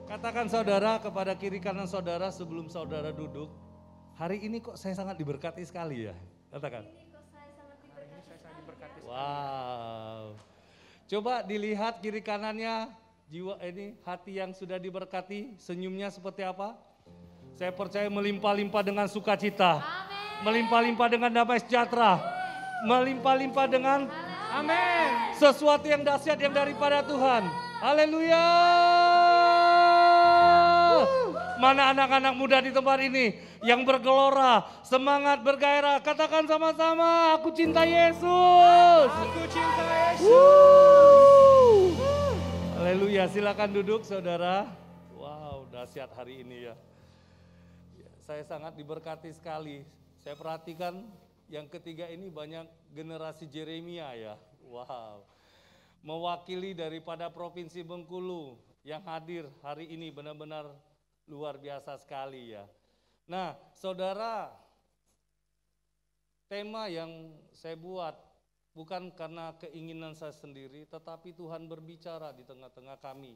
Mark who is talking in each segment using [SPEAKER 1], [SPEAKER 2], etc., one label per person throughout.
[SPEAKER 1] Katakan saudara kepada kiri kanan saudara sebelum saudara duduk. Hari ini kok saya sangat diberkati sekali ya. Katakan.
[SPEAKER 2] Hari ini saya sangat diberkati sekali.
[SPEAKER 1] Wow. Coba dilihat kiri kanannya, jiwa ini hati yang sudah diberkati, senyumnya seperti apa? Saya percaya melimpah-limpah dengan sukacita. Melimpah-limpah dengan damai sejahtera. Melimpah-limpah dengan amin. Sesuatu yang dahsyat yang daripada Tuhan. Haleluya. Mana anak-anak muda di tempat ini yang bergelora, semangat bergairah. Katakan sama-sama, aku cinta Yesus.
[SPEAKER 2] Aku cinta Yesus.
[SPEAKER 1] Haleluya, silakan duduk saudara. Wow, dahsyat hari ini ya. Saya sangat diberkati sekali. Saya perhatikan yang ketiga ini banyak generasi Jeremia ya. Wow. Mewakili daripada Provinsi Bengkulu yang hadir hari ini benar-benar luar biasa sekali ya. Nah, saudara, tema yang saya buat bukan karena keinginan saya sendiri, tetapi Tuhan berbicara di tengah-tengah kami.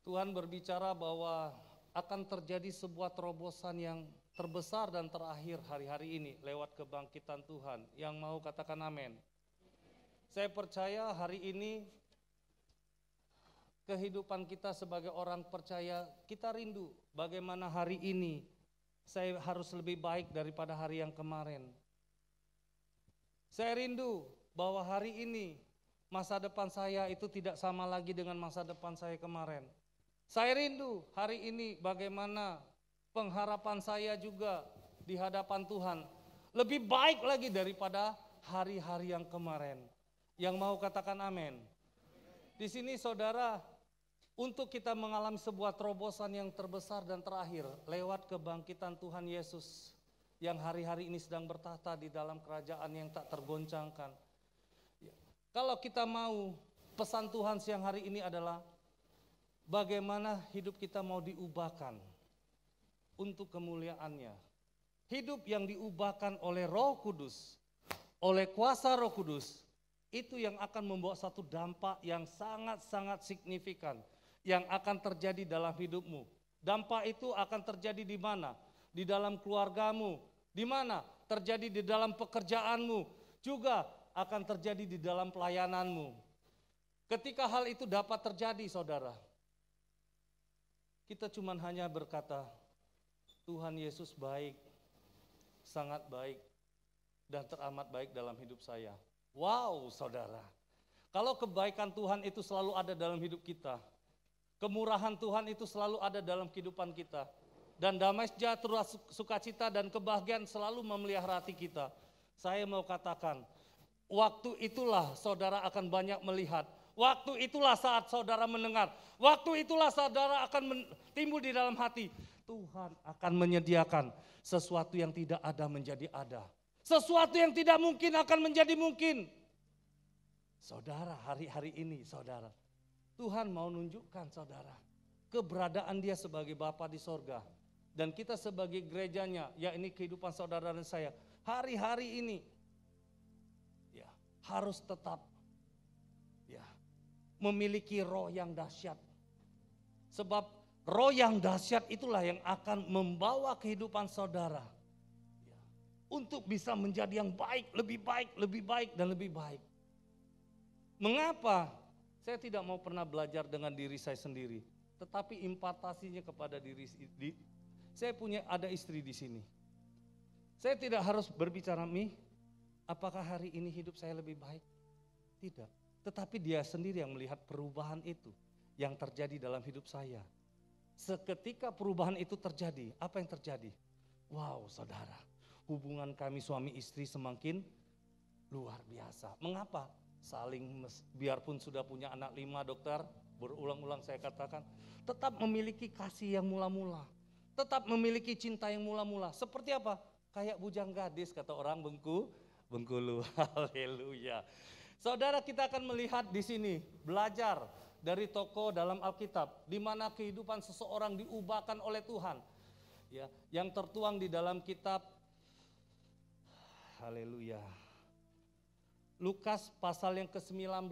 [SPEAKER 1] Tuhan berbicara bahwa akan terjadi sebuah terobosan yang terbesar dan terakhir hari-hari ini lewat kebangkitan Tuhan. Yang mau katakan amin. Saya percaya hari ini kehidupan kita sebagai orang percaya, kita rindu bagaimana hari ini saya harus lebih baik daripada hari yang kemarin. Saya rindu bahwa hari ini masa depan saya itu tidak sama lagi dengan masa depan saya kemarin. Saya rindu hari ini bagaimana pengharapan saya juga di hadapan Tuhan lebih baik lagi daripada hari-hari yang kemarin. Yang mau katakan amin. Di sini saudara, untuk kita mengalami sebuah terobosan yang terbesar dan terakhir lewat kebangkitan Tuhan Yesus yang hari-hari ini sedang bertahta di dalam kerajaan yang tak tergoncangkan. Kalau kita mau, pesan Tuhan siang hari ini adalah bagaimana hidup kita mau diubahkan untuk kemuliaannya. Hidup yang diubahkan oleh Roh Kudus, oleh kuasa Roh Kudus, itu yang akan membawa satu dampak yang sangat-sangat signifikan yang akan terjadi dalam hidupmu. Dampak itu akan terjadi di mana? Di dalam keluargamu, di mana? Terjadi di dalam pekerjaanmu, juga akan terjadi di dalam pelayananmu. Ketika hal itu dapat terjadi, saudara, kita cuma hanya berkata, Tuhan Yesus baik, sangat baik, dan teramat baik dalam hidup saya. Wow, saudara, kalau kebaikan Tuhan itu selalu ada dalam hidup kita, kemurahan Tuhan itu selalu ada dalam kehidupan kita, dan damai sejahtera, sukacita, dan kebahagiaan selalu memelihara hati kita. Saya mau katakan, waktu itulah saudara akan banyak melihat. Waktu itulah saat saudara mendengar. Waktu itulah saudara akan timbul di dalam hati. Tuhan akan menyediakan sesuatu yang tidak ada menjadi ada. Sesuatu yang tidak mungkin akan menjadi mungkin. Saudara, hari-hari ini saudara, Tuhan mau nunjukkan saudara keberadaan Dia sebagai Bapa di sorga. Dan kita sebagai gerejanya, ya ini kehidupan saudara dan saya, hari-hari ini ya harus tetap ya memiliki roh yang dahsyat. Sebab roh yang dahsyat itulah yang akan membawa kehidupan saudara ya, untuk bisa menjadi yang baik, lebih baik, lebih baik, dan lebih baik. Mengapa? Saya tidak mau pernah belajar dengan diri saya sendiri, tetapi impartasinya kepada diri. Saya punya ada istri di sini. Saya tidak harus berbicara, Mi, apakah hari ini hidup saya lebih baik? Tidak. Tetapi dia sendiri yang melihat perubahan itu yang terjadi dalam hidup saya. Seketika perubahan itu terjadi, apa yang terjadi? Wow, saudara, hubungan kami suami istri semakin luar biasa. Mengapa? Saling, biarpun sudah punya anak 5 dokter, berulang-ulang saya katakan, tetap memiliki kasih yang mula-mula. Tetap memiliki cinta yang mula-mula. Seperti apa? Kayak bujang gadis kata orang Bengkulu. Haleluya. Saudara, kita akan melihat di sini, belajar dari tokoh dalam Alkitab, di mana kehidupan seseorang diubahkan oleh Tuhan. Ya, yang tertuang di dalam kitab, haleluya, Lukas pasal yang ke-19.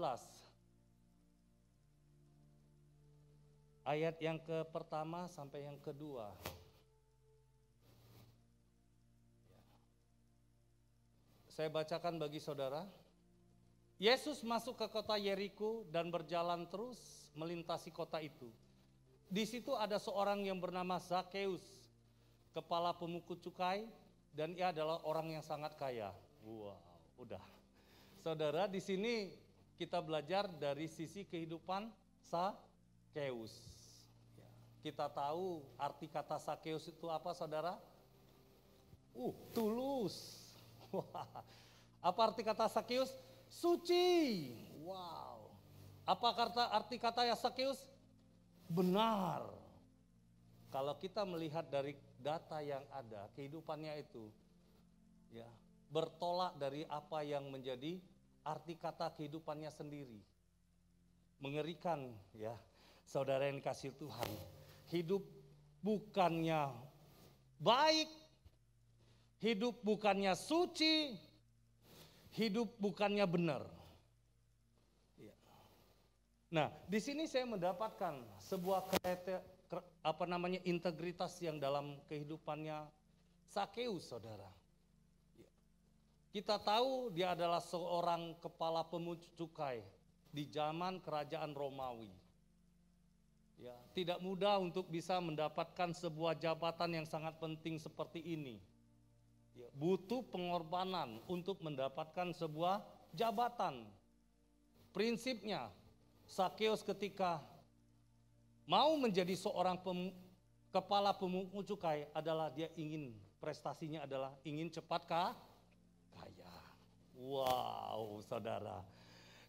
[SPEAKER 1] ayat yang pertama sampai yang kedua. Saya bacakan bagi saudara. Yesus masuk ke kota Yeriko dan berjalan terus melintasi kota itu. Di situ ada seorang yang bernama Zakeus, kepala pemungut cukai, dan ia adalah orang yang sangat kaya. Wow, udah. Saudara, di sini kita belajar dari sisi kehidupan Zakeus. Kita tahu arti kata Zakeus itu apa, saudara? Tulus. Wah. Apa arti kata Zakeus? Suci. Wow. Apa arti kata Zakeus? Benar. Kalau kita melihat dari data yang ada, kehidupannya itu ya bertolak dari apa yang menjadi arti kata kehidupannya sendiri. Mengerikan ya, saudara yang dikasihi Tuhan. Hidup bukannya baik, hidup bukannya suci, hidup bukannya benar. Nah, di sini saya mendapatkan sebuah integritas yang dalam kehidupannya Zakeus, saudara. Kita tahu dia adalah seorang kepala pemungut cukai di zaman kerajaan Romawi. Ya, tidak mudah untuk bisa mendapatkan sebuah jabatan yang sangat penting seperti ini. Ya, butuh pengorbanan untuk mendapatkan sebuah jabatan. Prinsipnya, Zakeus ketika mau menjadi seorang kepala pemungut cukai adalah dia ingin, prestasinya adalah ingin cepat kaya. Wow, saudara.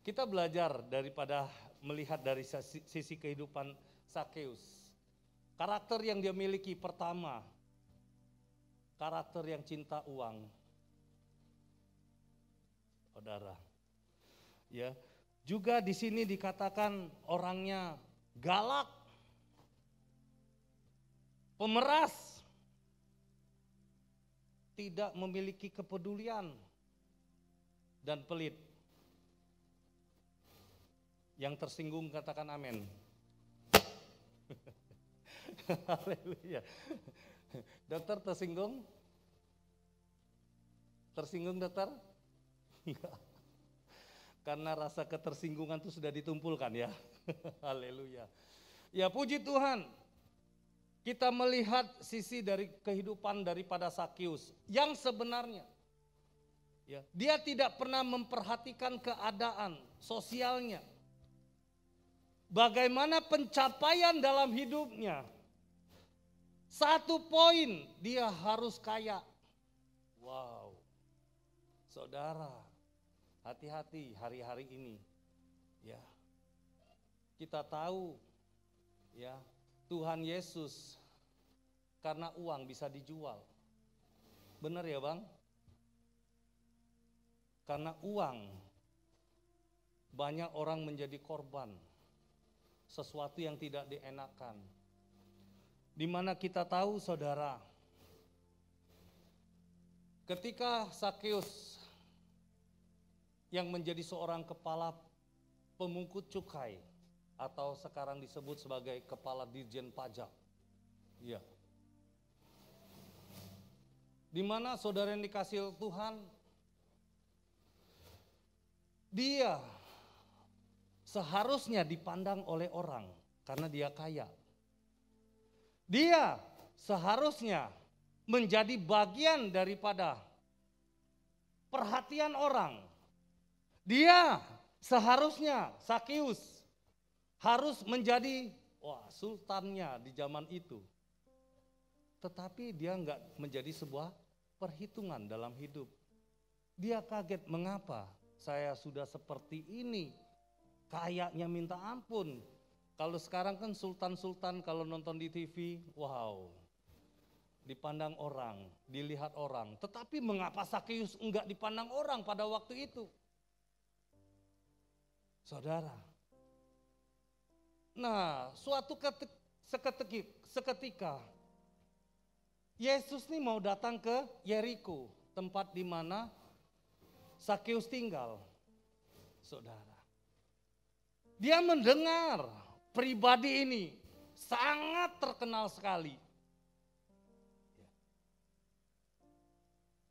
[SPEAKER 1] Kita belajar daripada melihat dari sisi kehidupan Zakeus. Karakter yang dia miliki pertama, karakter yang cinta uang. Saudara. Ya. Juga di sini dikatakan orangnya galak, pemeras, tidak memiliki kepedulian, dan pelit. Yang tersinggung katakan amin. Haleluya. Dokter tersinggung? Tersinggung dokter? Enggak. Karena rasa ketersinggungan itu sudah ditumpulkan ya. Haleluya. Ya puji Tuhan. Kita melihat sisi dari kehidupan daripada Zakeus yang sebenarnya. Ya, dia tidak pernah memperhatikan keadaan sosialnya. Bagaimana pencapaian dalam hidupnya. Satu poin, dia harus kaya. Wow. Saudara, hati-hati hari-hari ini. Ya. Kita tahu ya, Tuhan Yesus karena uang bisa dijual. Benar ya, Bang? Karena uang banyak orang menjadi korban sesuatu yang tidak dienakan. Di mana kita tahu, saudara, ketika Zakeus yang menjadi seorang kepala pemungut cukai atau sekarang disebut sebagai kepala dirjen pajak. Ya. Di mana saudara yang dikasihi Tuhan, dia seharusnya dipandang oleh orang karena dia kaya. Dia seharusnya menjadi bagian daripada perhatian orang. Dia seharusnya, Zakeus, harus menjadi sultannya di zaman itu. Tetapi dia enggak menjadi sebuah perhitungan dalam hidup. Dia kaget, mengapa saya sudah seperti ini, kayaknya minta ampun. Kalau sekarang kan sultan-sultan kalau nonton di TV, wow, dipandang orang, dilihat orang. Tetapi mengapa Zakeus enggak dipandang orang pada waktu itu? Saudara. Nah, suatu seketika Yesus nih mau datang ke Yeriko, tempat di mana Zakeus tinggal. Saudara. Dia mendengar pribadi ini, sangat terkenal sekali.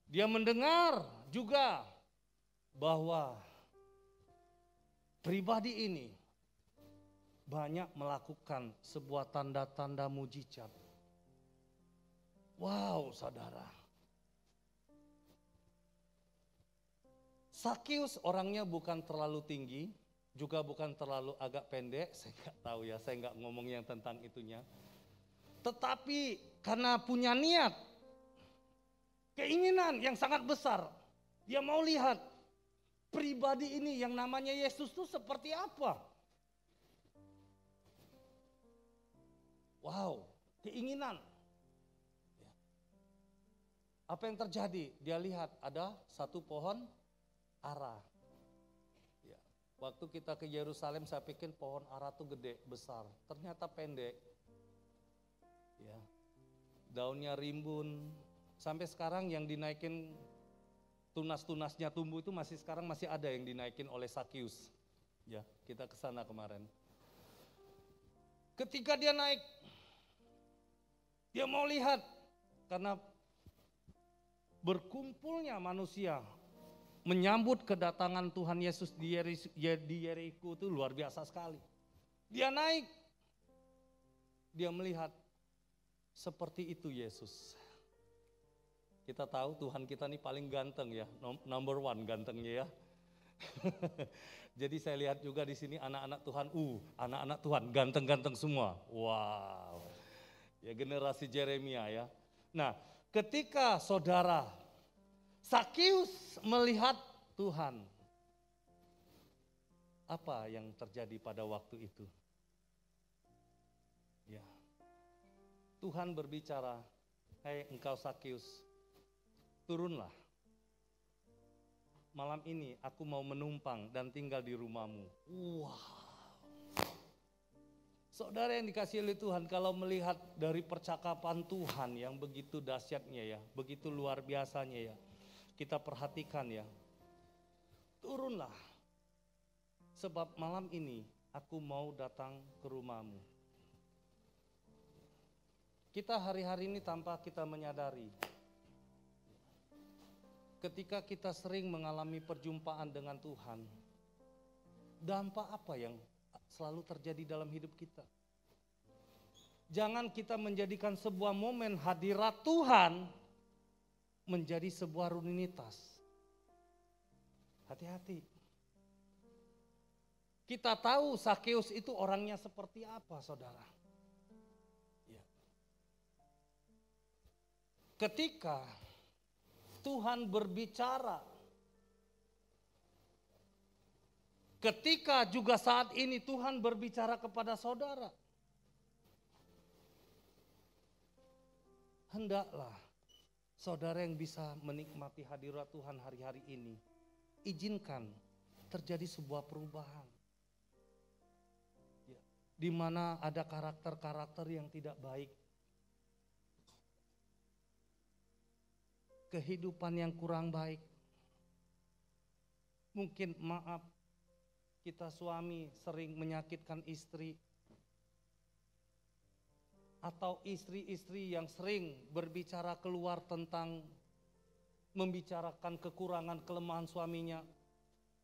[SPEAKER 1] Dia mendengar juga bahwa pribadi ini banyak melakukan sebuah tanda-tanda mujizat. Wow, saudara. Sakeus orangnya bukan terlalu tinggi, juga bukan terlalu agak pendek, saya nggak tahu ya, saya nggak ngomong yang tentang itunya. Tetapi karena punya niat, keinginan yang sangat besar, dia mau lihat pribadi ini yang namanya Yesus itu seperti apa. Wow, keinginan. Apa yang terjadi? Dia lihat ada satu pohon ara. Ya. Waktu kita ke Yerusalem saya pikir pohon ara itu gede, besar. Ternyata pendek. Ya. Daunnya rimbun. Sampai sekarang yang dinaikin tunas-tunasnya tumbuh itu sekarang masih ada yang dinaikin oleh Sakeus. Ya, kita ke sana kemarin. Ketika dia naik, dia mau lihat karena berkumpulnya manusia menyambut kedatangan Tuhan Yesus di Yeriko itu luar biasa sekali. Dia naik, dia melihat seperti itu Yesus. Kita tahu Tuhan kita ini paling ganteng ya, number one gantengnya ya. Jadi saya lihat juga di sini anak-anak Tuhan, anak-anak Tuhan ganteng-ganteng semua. Wow, ya generasi Yeremia ya. Nah, ketika saudara Sakeus melihat Tuhan, apa yang terjadi pada waktu itu? Ya, Tuhan berbicara, "Hai engkau Sakeus, turunlah. Malam ini aku mau menumpang dan tinggal di rumahmu." Wow. Saudara yang dikasihi oleh Tuhan, kalau melihat dari percakapan Tuhan yang begitu dahsyatnya ya, begitu luar biasanya ya, kita perhatikan ya. Turunlah, sebab malam ini aku mau datang ke rumahmu. Kita hari-hari ini tanpa kita menyadari, ketika kita sering mengalami perjumpaan dengan Tuhan, dampak apa yang selalu terjadi dalam hidup kita? Jangan kita menjadikan sebuah momen hadirat Tuhan menjadi sebuah rutinitas. Hati-hati. Kita tahu Sakeus itu orangnya seperti apa, saudara. Ya. Ketika Tuhan berbicara, ketika juga saat ini Tuhan berbicara kepada saudara, hendaklah saudara yang bisa menikmati hadirat Tuhan hari-hari ini, izinkan terjadi sebuah perubahan. Ya, di mana ada karakter-karakter yang tidak baik, kehidupan yang kurang baik. Mungkin maaf, kita suami sering menyakitkan istri, atau istri-istri yang sering berbicara keluar tentang membicarakan kekurangan kelemahan suaminya.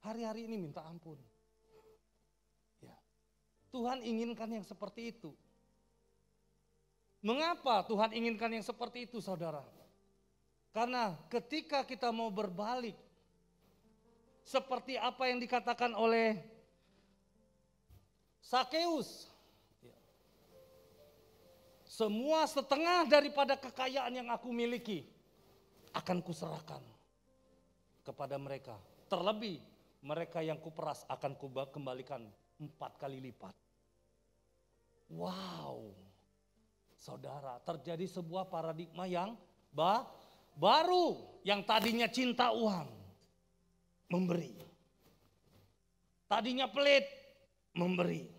[SPEAKER 1] Hari-hari ini minta ampun. Ya. Tuhan inginkan yang seperti itu. Mengapa Tuhan inginkan yang seperti itu, saudara? Karena ketika kita mau berbalik, seperti apa yang dikatakan oleh Sakeus, semua setengah daripada kekayaan yang aku miliki akan kuserahkan kepada mereka. Terlebih mereka yang kuperas akan kembalikan 4 kali lipat. Wow, saudara, terjadi sebuah paradigma yang baru, yang tadinya cinta uang, memberi. Tadinya pelit, memberi.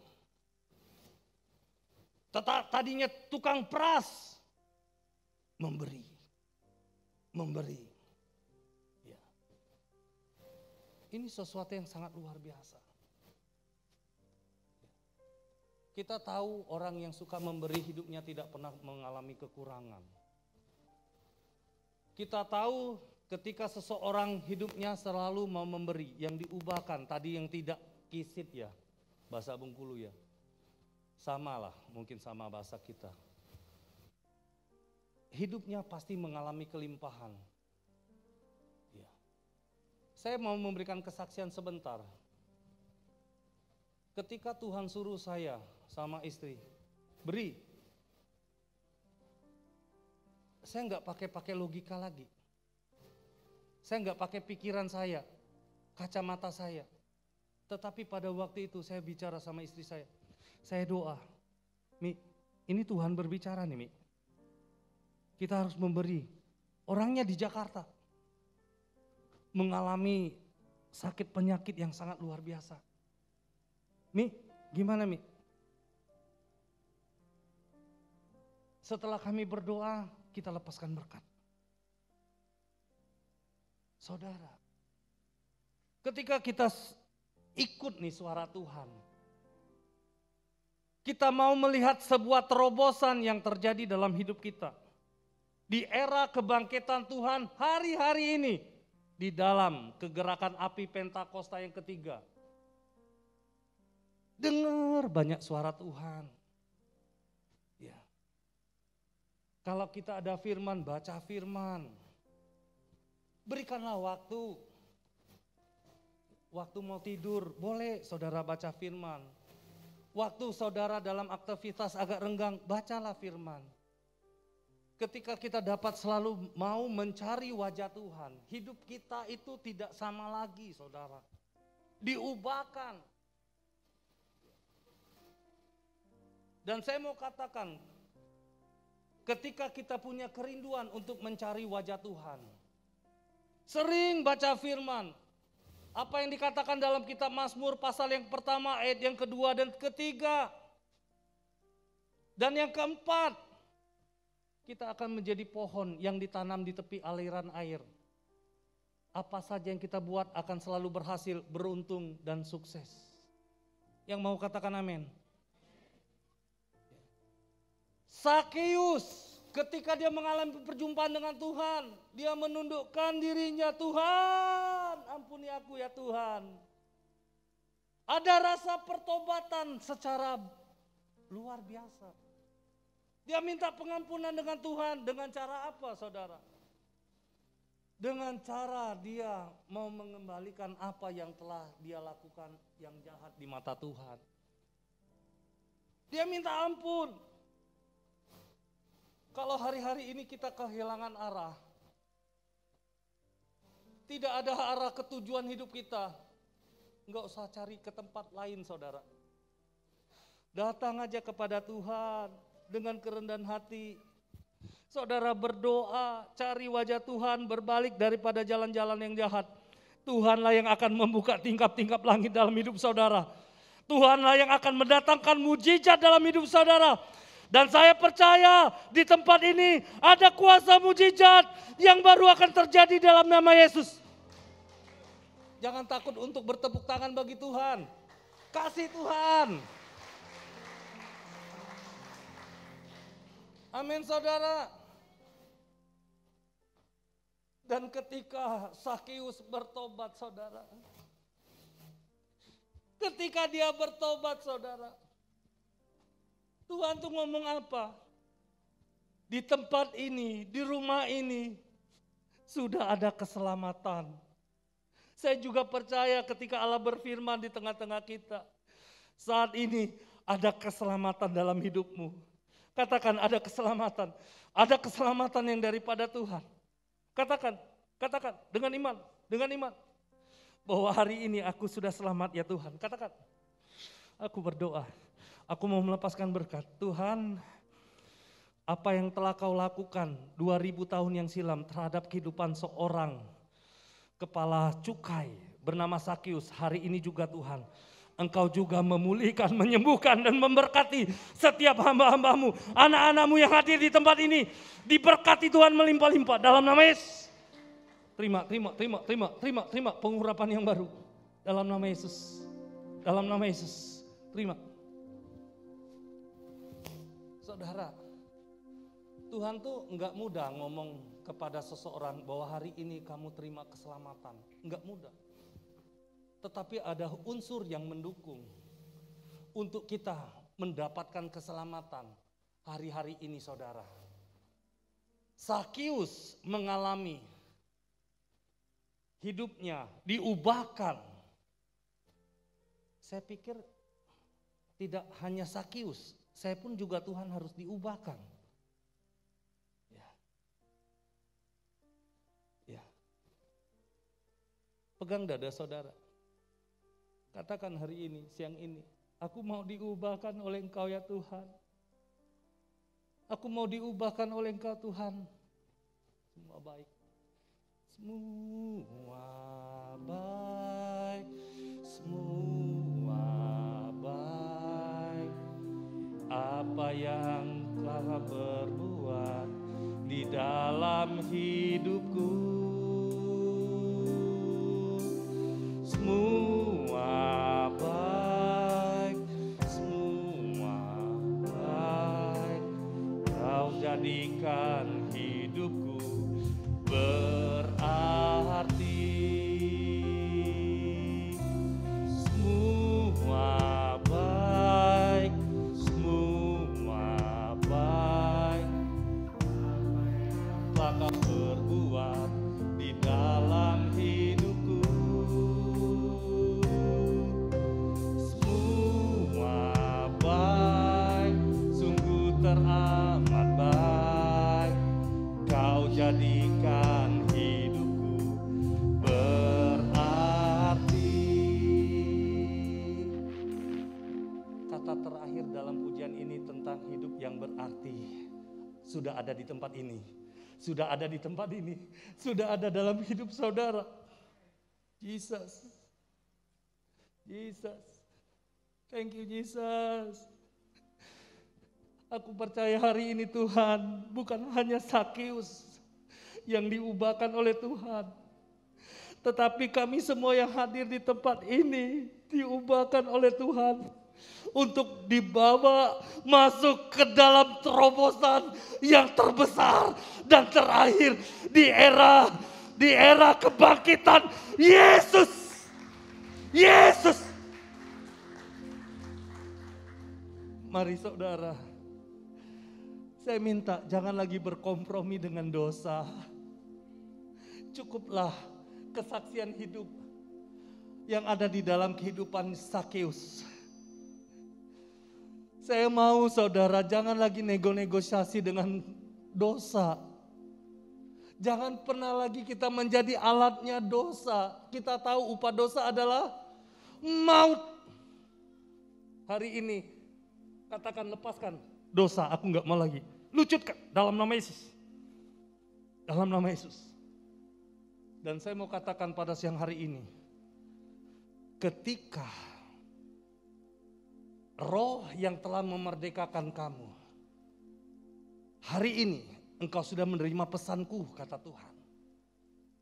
[SPEAKER 1] Tadinya tukang peras, memberi. Ya. Ini sesuatu yang sangat luar biasa. Kita tahu orang yang suka memberi hidupnya tidak pernah mengalami kekurangan. Kita tahu ketika seseorang hidupnya selalu mau memberi, yang diubahkan, tadi yang tidak kisit ya, bahasa Bengkulu ya. Sama lah, mungkin sama bahasa kita. Hidupnya pasti mengalami kelimpahan. Ya. Saya mau memberikan kesaksian sebentar. Ketika Tuhan suruh saya sama istri, beri. Saya nggak pakai logika lagi. Saya nggak pakai pikiran saya, kacamata saya. Tetapi pada waktu itu saya bicara sama istri saya doa, Mi, ini Tuhan berbicara nih Mi. Kita harus memberi. Orangnya di Jakarta, mengalami sakit penyakit yang sangat luar biasa. Mi, gimana Mi? Setelah kami berdoa, kita lepaskan berkat. Saudara, ketika kita ikut nih suara Tuhan, kita mau melihat sebuah terobosan yang terjadi dalam hidup kita. Di era kebangkitan Tuhan hari-hari ini, di dalam kegerakan api Pentakosta yang ketiga. Dengar banyak suara Tuhan. Ya. Kalau kita ada firman, baca firman. Berikanlah waktu. Waktu mau tidur, boleh saudara baca firman. Waktu saudara dalam aktivitas agak renggang, bacalah firman. Ketika kita dapat selalu mau mencari wajah Tuhan, hidup kita itu tidak sama lagi saudara. Diubahkan. Dan saya mau katakan, ketika kita punya kerinduan untuk mencari wajah Tuhan, sering baca firman, apa yang dikatakan dalam kitab Mazmur pasal yang pertama, ayat yang kedua dan ketiga. Dan yang keempat, kita akan menjadi pohon yang ditanam di tepi aliran air. Apa saja yang kita buat akan selalu berhasil, beruntung dan sukses. Yang mau katakan amin. Sakeus, ketika dia mengalami perjumpaan dengan Tuhan, dia menundukkan dirinya, Tuhan, ampuni aku ya Tuhan. Ada rasa pertobatan secara luar biasa. Dia minta pengampunan dengan Tuhan, dengan cara apa saudara? Dengan cara dia mau mengembalikan apa yang telah dia lakukan yang jahat di mata Tuhan. Dia minta ampun. Kalau hari-hari ini kita kehilangan arah, tidak ada arah ketujuan hidup kita, enggak usah cari ke tempat lain saudara. Datang aja kepada Tuhan dengan kerendahan hati. Saudara berdoa, cari wajah Tuhan, berbalik daripada jalan-jalan yang jahat. Tuhanlah yang akan membuka tingkap-tingkap langit dalam hidup saudara. Tuhanlah yang akan mendatangkan mujizat dalam hidup saudara. Dan saya percaya di tempat ini ada kuasa mujizat yang baru akan terjadi dalam nama Yesus. Jangan takut untuk bertepuk tangan bagi Tuhan. Kasih Tuhan. Amin saudara. Dan ketika Sakeus bertobat saudara. Ketika dia bertobat saudara. Tuhan tuh ngomong apa? Di tempat ini, di rumah ini, sudah ada keselamatan. Saya juga percaya ketika Allah berfirman di tengah-tengah kita. Saat ini ada keselamatan dalam hidupmu. Katakan ada keselamatan. Ada keselamatan yang daripada Tuhan. Katakan dengan iman. Bahwa hari ini aku sudah selamat ya Tuhan. Katakan, aku berdoa. Aku mau melepaskan berkat. Tuhan, apa yang telah kau lakukan 2000 tahun yang silam terhadap kehidupan seorang kepala cukai bernama Sakeus, hari ini juga Tuhan. Engkau juga memulihkan, menyembuhkan dan memberkati setiap hamba-hambamu. Anak-anakmu yang hadir di tempat ini diberkati Tuhan melimpah-limpah dalam nama Yesus. Terima pengurapan yang baru dalam nama Yesus. Dalam nama Yesus. Terima. Saudara, Tuhan tuh enggak mudah ngomong kepada seseorang bahwa hari ini kamu terima keselamatan. Enggak mudah. Tetapi ada unsur yang mendukung untuk kita mendapatkan keselamatan hari-hari ini, saudara. Sakius mengalami hidupnya diubahkan. Saya pikir tidak hanya Sakius, saya pun juga Tuhan harus diubahkan. Ya. Pegang dada saudara. Katakan hari ini, siang ini, aku mau diubahkan oleh Engkau ya Tuhan. Aku mau diubahkan oleh Engkau Tuhan. Semua baik. Semua baik. Semua baik. Apa yang telah berbuat di dalam hidupku. Semua baik. Semua baik. Kau jadikan hidupku berarti. Semua baik, semua baik. Telah Kau berbuat di dalam hidupku. Semua baik, sungguh teramat baik. Kau jadikan hidupku berarti. Kata terakhir dalam pujian ini tentang hidup yang berarti sudah ada di tempat ini. Sudah ada di tempat ini. Sudah ada dalam hidup saudara. Jesus. Jesus. Thank you Jesus. Aku percaya hari ini Tuhan bukan hanya Sakius yang diubahkan oleh Tuhan. Tetapi kami semua yang hadir di tempat ini diubahkan oleh Tuhan. Untuk dibawa masuk ke dalam terobosan yang terbesar dan terakhir di era kebangkitan Yesus. Yesus. Mari saudara, saya minta jangan lagi berkompromi dengan dosa. Cukuplah kesaksian hidup yang ada di dalam kehidupan Sakius. Saya mau saudara jangan lagi negosiasi dengan dosa. Jangan pernah lagi kita menjadi alatnya dosa. Kita tahu upah dosa adalah maut. Hari ini katakan lepaskan dosa, aku enggak mau lagi. Lucutkan dalam nama Yesus. Dalam nama Yesus. Dan saya mau katakan pada siang hari ini. Ketika Roh yang telah memerdekakan kamu. Hari ini engkau sudah menerima pesanku, kata Tuhan.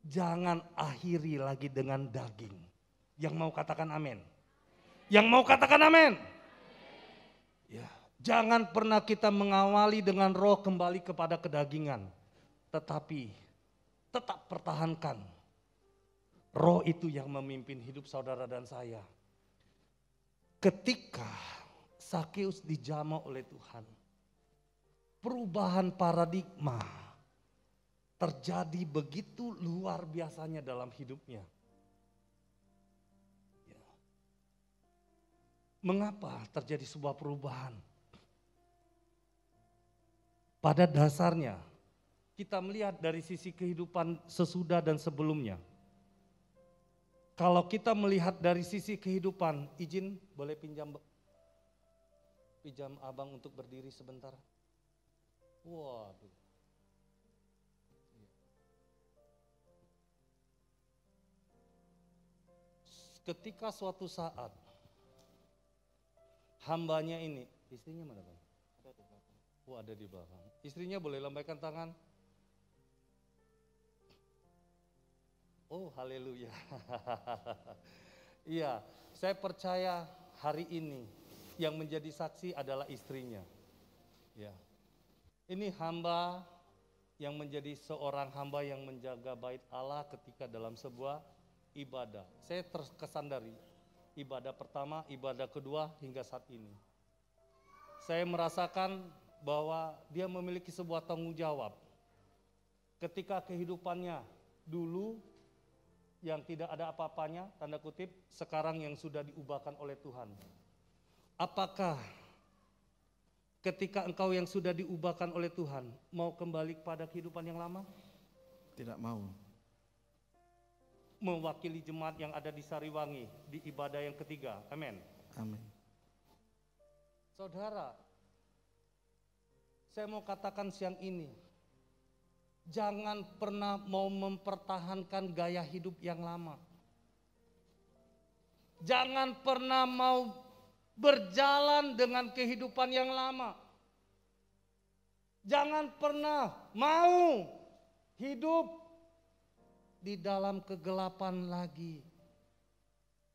[SPEAKER 1] Jangan akhiri lagi dengan daging. Yang mau katakan amin? Yang mau katakan amin? Ya, jangan pernah kita mengawali dengan roh kembali kepada kedagingan. Tetapi tetap pertahankan. Roh itu yang memimpin hidup saudara dan saya. Ketika Sakius dijamah oleh Tuhan, perubahan paradigma terjadi begitu luar biasanya dalam hidupnya. Ya. Mengapa terjadi sebuah perubahan? Pada dasarnya kita melihat dari sisi kehidupan sesudah dan sebelumnya. Kalau kita melihat dari sisi kehidupan, izin boleh pinjam abang untuk berdiri sebentar. Waduh. Ketika suatu saat hambanya ini, istrinya mana bang? Ada di belakang. Istrinya boleh lambaikan tangan. Oh haleluya. Iya, saya percaya hari ini yang menjadi saksi adalah istrinya. Ya. Ini hamba yang menjadi seorang hamba yang menjaga bait Allah ketika dalam sebuah ibadah. Saya terkesan dari ibadah pertama, ibadah kedua hingga saat ini. Saya merasakan bahwa dia memiliki sebuah tanggung jawab. Ketika kehidupannya dulu yang tidak ada apa-apanya, tanda kutip, sekarang yang sudah diubahkan oleh Tuhan. Apakah ketika engkau yang sudah diubahkan oleh Tuhan mau kembali kepada kehidupan yang lama?
[SPEAKER 3] Tidak mau.
[SPEAKER 1] Mewakili jemaat yang ada di Sariwangi di ibadah yang ketiga. Amin.
[SPEAKER 3] Amin.
[SPEAKER 1] Saudara, saya mau katakan siang ini, jangan pernah mau mempertahankan gaya hidup yang lama. Jangan pernah mau berjalan dengan kehidupan yang lama. Jangan pernah mau hidup di dalam kegelapan lagi.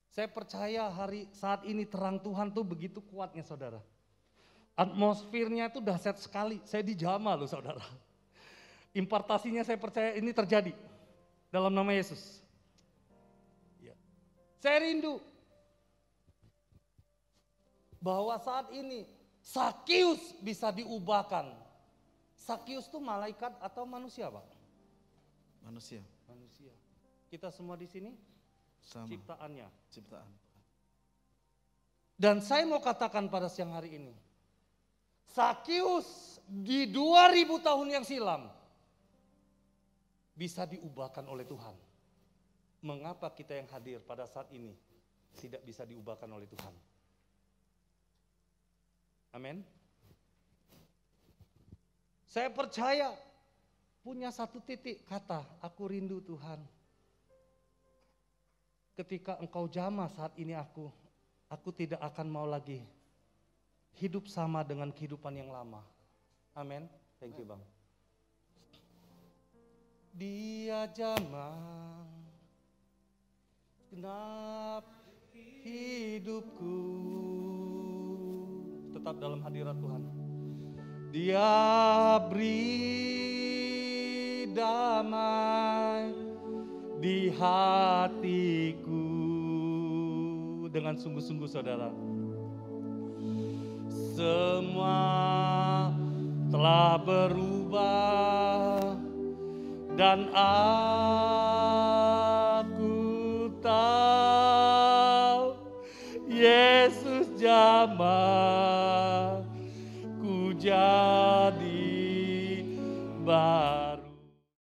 [SPEAKER 1] Saya percaya saat ini terang Tuhan tuh begitu kuatnya saudara. Atmosfernya itu dahsyat sekali. Saya dijamah loh saudara. Impartasinya saya percaya ini terjadi dalam nama Yesus. Ya. Saya rindu bahwa saat ini Sakius bisa diubahkan. Sakius itu malaikat atau manusia, Pak?
[SPEAKER 3] Manusia.
[SPEAKER 1] Manusia. Kita semua di sini
[SPEAKER 3] Sama.
[SPEAKER 1] ciptaannya.
[SPEAKER 3] Ciptaan.
[SPEAKER 1] Dan saya mau katakan pada siang hari ini, Sakius di 2000 tahun yang silam bisa diubahkan oleh Tuhan. Mengapa kita yang hadir pada saat ini tidak bisa diubahkan oleh Tuhan? Amin. Saya percaya punya satu titik kata, aku rindu Tuhan. Ketika engkau jamah saat ini aku tidak akan mau lagi hidup sama dengan kehidupan yang lama. Amin. Thank you Bang. Dia jamah genap hidupku. Tetap dalam hadirat Tuhan. Dia beri damai di hatiku. Dengan sungguh-sungguh saudara. Semua telah berubah dan aku tahu Yesus jamah ku jadi baru.